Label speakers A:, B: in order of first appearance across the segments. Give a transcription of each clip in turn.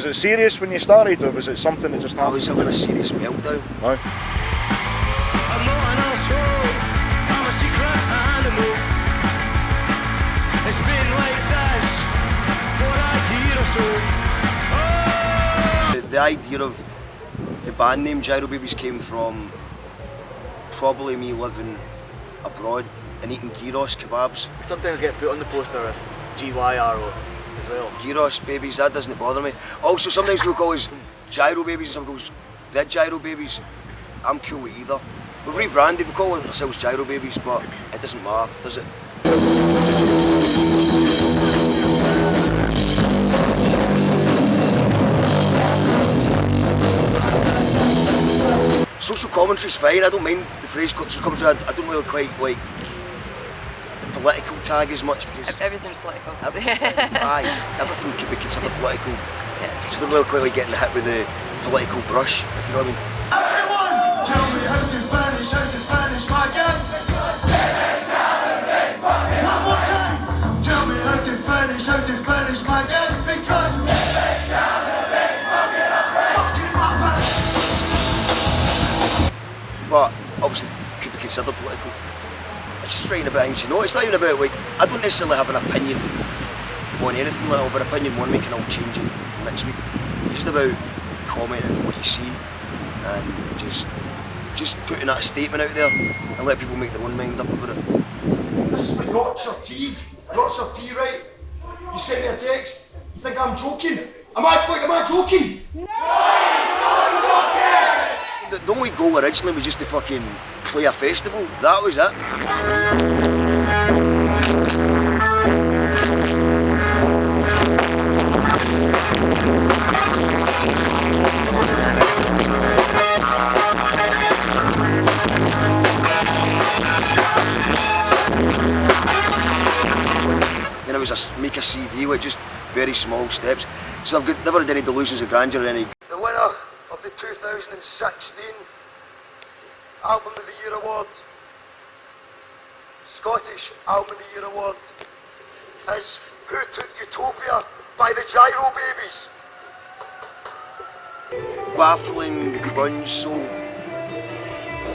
A: Was it serious when you started, or was it something that just happened?
B: I was having a serious meltdown.
A: No.
C: I'm not an asshole, I'm a secret animal. It's been like this for a year or so. Oh.
B: The idea of the band name Girobabies came from probably me living abroad and eating gyros kebabs.
D: Sometimes get put on the poster as GYRO as well.
B: Gyros babies, that doesn't bother me. Also, sometimes people call us Girobabies and some goes the Girobabies. I'm cool with either. We've rebranded, we call ourselves Girobabies, but it doesn't matter, does it? Social commentary's fine, I don't mind the phrase social commentary. I don't really quite like the political tag as much because...
E: Everything's political.
B: Aye, everything can be considered political.
E: Yeah.
B: So I don't really quite like getting hit with the political brush, if you know what I mean.
C: Everyone, tell me how to finish my game. One more time, tell me how to finish my game because fucking my pants.
B: But obviously could be considered political. It's just writing about things, you know. It's not even about like, I don't necessarily have an opinion on anything. Like, I have an opinion one week and I'll change it next week. It's just about commenting on what you see and just putting that statement out there and let people make their own mind up about it. This is for Yorkshire tea, right? You sent me a text. You think I'm joking? Am I joking? No, you're not joking! The only goal originally was just to fucking play a festival. That was it. Then it was make a CD with just very small steps. So I've never had any delusions of grandeur or any. The winner of the 2016 Album of the Year Award, Scottish Album of the Year Award, is Who Took Utopia by the Girobabies. Baffling grunge soul.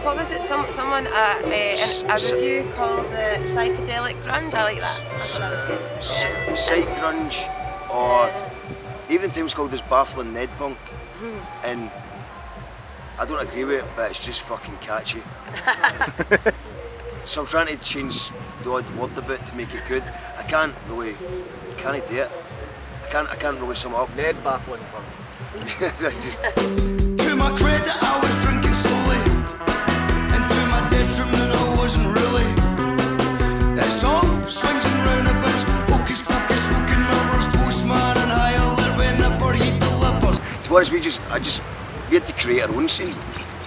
E: What was it? Someone a review called psychedelic grunge. I like that. I thought that was good.
B: Psych grunge, or even times called this baffling Ned punk, and I don't agree with it, but it's just fucking catchy. So I'm trying to change the odd word a bit to make it good. I can't do it. I can't really sum it up.
D: Ned baffling punk.
C: To my credit, I was drinking slowly, and to my detriment, I wasn't really. It's all swings and roundabouts, hocus pocus, smoking mirrors, postman and higher whenever he delivers.
B: To be honest, we had to create our own scene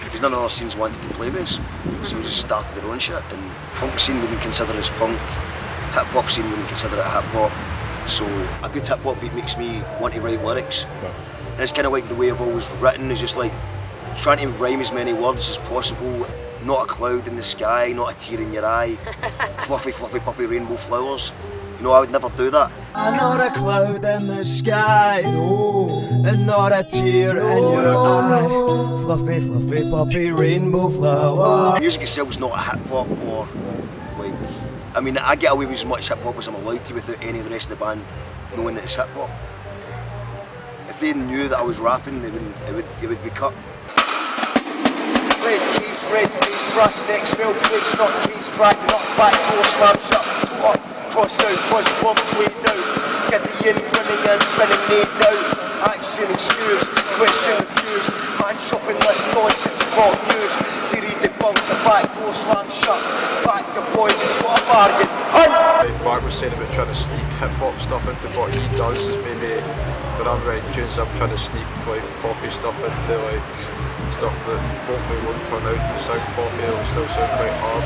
B: because none of our scenes wanted to play with us, so we just started our own shit. And punk scene wouldn't consider us punk, hip hop scene wouldn't consider it hip hop. So a good hip hop beat makes me want to write lyrics. And it's kind of like the way I've always written, is just like trying to rhyme as many words as possible. Not a cloud in the sky, not a tear in your eye, fluffy, fluffy, puppy rainbow flowers. You know, I would never do that.
C: Not a cloud in the sky, no, and not a tear in your eye. Fluffy, fluffy, puppy rainbow flower.
B: Music itself is not a hip hop or like, I mean, I get away with as much hip hop as I'm allowed to without any of the rest of the band knowing that it's hip hop. If they knew that I was rapping, it would be cut. Red keys, red face, brass neck, smell plates, not keys, crack, not back door, slam shut, up, cross out, buzz, one played out. Get the yin running and spinning, made out. Action excused, question refused. Man shopping list on 6 o'clock news. They read the bunk, the back door slam shut. Fact the boy, it's what a bargain. Hunt!
F: Mark was saying about trying to sneak hip hop stuff into what he does is maybe when I'm writing tunes, I'm trying to sneak like poppy stuff into like stuff that hopefully won't turn out to sound poppy, it'll still sound quite hard.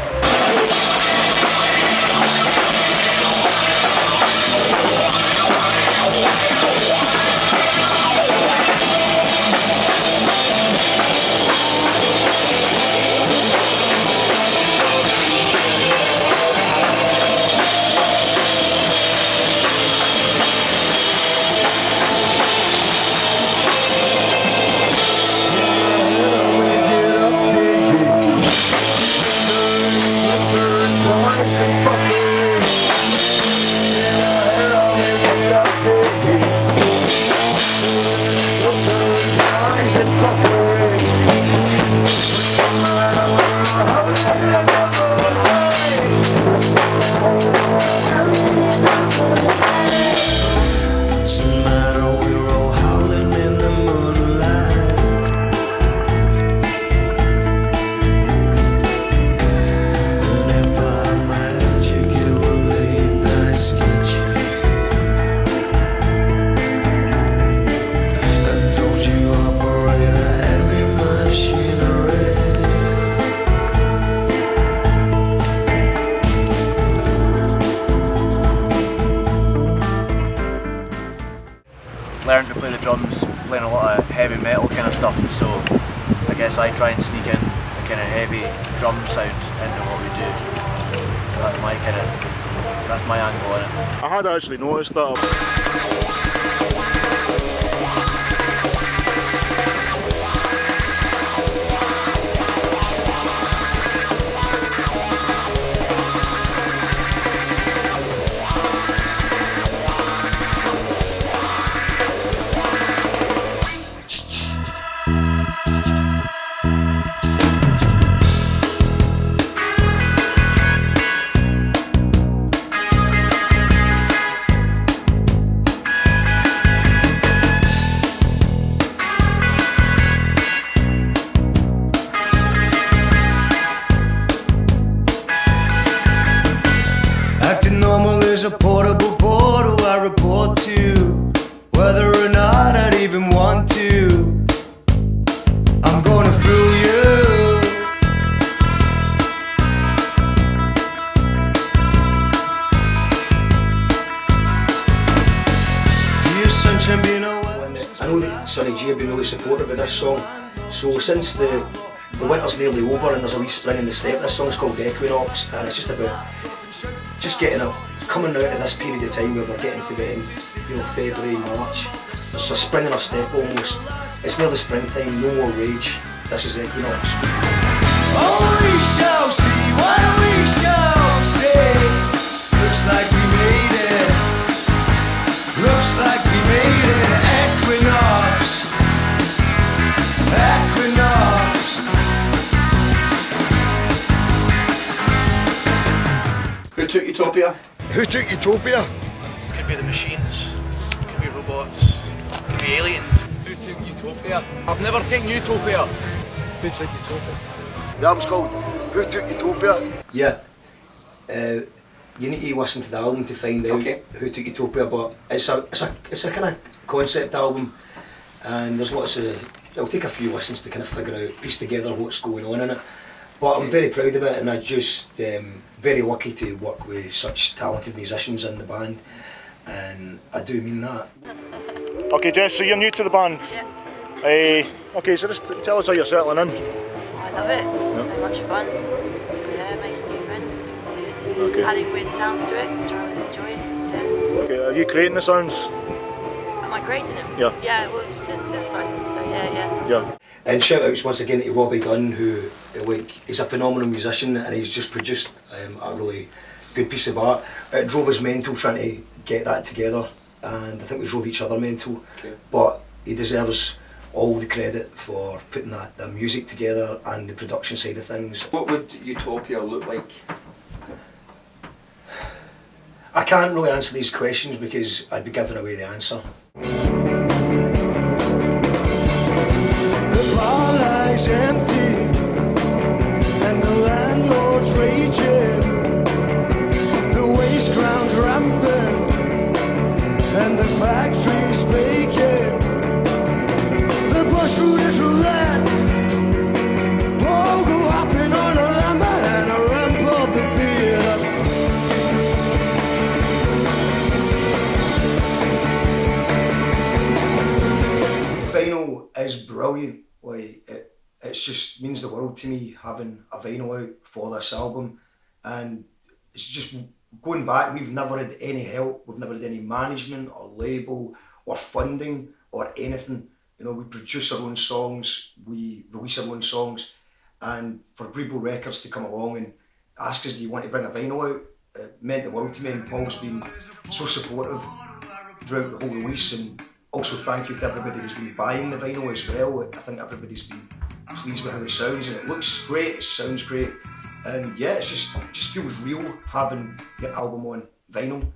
D: learned to play the drums playing a lot of heavy metal kind of stuff, so I guess I try and sneak in a kind of heavy drum sound into what we do. So that's my angle on it.
A: I had actually noticed that.
C: Acting normal is a portable portal I report to, whether or not I'd even want to. I'm gonna fool you. Dear sunshine, being away.
B: I know that Sonny G have been really supportive of this song, so since the winter's nearly over and there's a wee spring in the step, this song's called Equinox, and it's just about coming out of this period of time where we're getting to the end, you know, February, March. There's a spring in our step almost. It's nearly springtime, no more rage. This is Equinox.
C: Oh, we shall see what we shall see. Looks like we made it. Looks like we made it. Equinox. Equinox.
G: Who took Utopia?
C: Who took Utopia?
H: Could be the machines, could be robots, could be aliens.
I: Who took Utopia? I've never taken Utopia. Who took Utopia?
B: The album's called Who Took Utopia? Yeah. You need to listen to the album to find out who took Utopia, but it's a kind of concept album, and there's lots of, it'll take a few listens to kind of figure out, piece together what's going on in it. But I'm very proud of it, and I just very lucky to work with such talented musicians in the band, and I do mean that.
A: Okay, Jess, so you're new to the band.
E: Yeah.
A: Okay, so just tell us how you're settling in.
E: I love it. It's so much fun. Yeah, making new friends. It's good.
A: Okay.
E: Adding weird sounds to it, which I always enjoy. Yeah.
A: Okay, are you creating the sounds?
E: Am I creating them?
A: Yeah.
E: Yeah, well, synthesizers, so yeah.
A: Yeah.
B: And shout outs once again to Robbie Gunn, who he's a phenomenal musician, and he's just produced a really good piece of art. It drove us mental trying to get that together, and I think we drove each other mental.
G: Okay.
B: But he deserves all the credit for putting the music together and the production side of things.
G: What would Utopia look like?
B: I can't really answer these questions because I'd be giving away the answer.
C: The bar lies empty and the landlord's raging. The waste ground's rampant and the factory's vacant. The bus route is roulette. Pogo hopping on a lemon and a ramp up the theatre.
B: Vinyl is brilliant. Like it just means the world to me having a vinyl out for this album, and it's just going back. We've never had any help. We've never had any management or label or funding or anything. You know, we produce our own songs, we release our own songs, and for Grebo Records to come along and ask us, do you want to bring a vinyl out? It meant the world to me, and Paul's been so supportive throughout the whole release, and also thank you to everybody who's been buying the vinyl as well. I think everybody's been pleased with how it sounds, and it looks great, it sounds great, and yeah, it just feels real having your album on vinyl.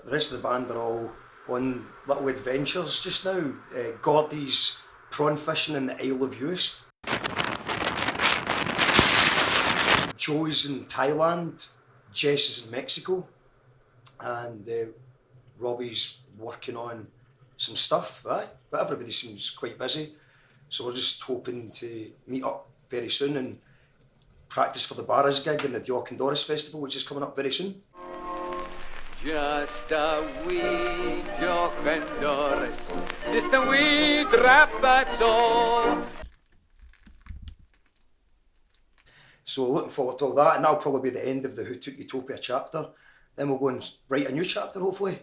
B: The rest of the band are all on little adventures just now. Gordy's prawn fishing in the Isle of Uist. Joe's in Thailand, Jess is in Mexico, and Robbie's working on some stuff, right? But everybody seems quite busy. So we're just hoping to meet up very soon and practice for the Barras gig in the Jock and Doris Festival, which is coming up very soon.
J: Just a wee Jock and Doris, just a wee drap at all.
B: So looking forward to all that, and that'll probably be the end of the Who Took Utopia chapter. Then we'll go and write a new chapter, hopefully.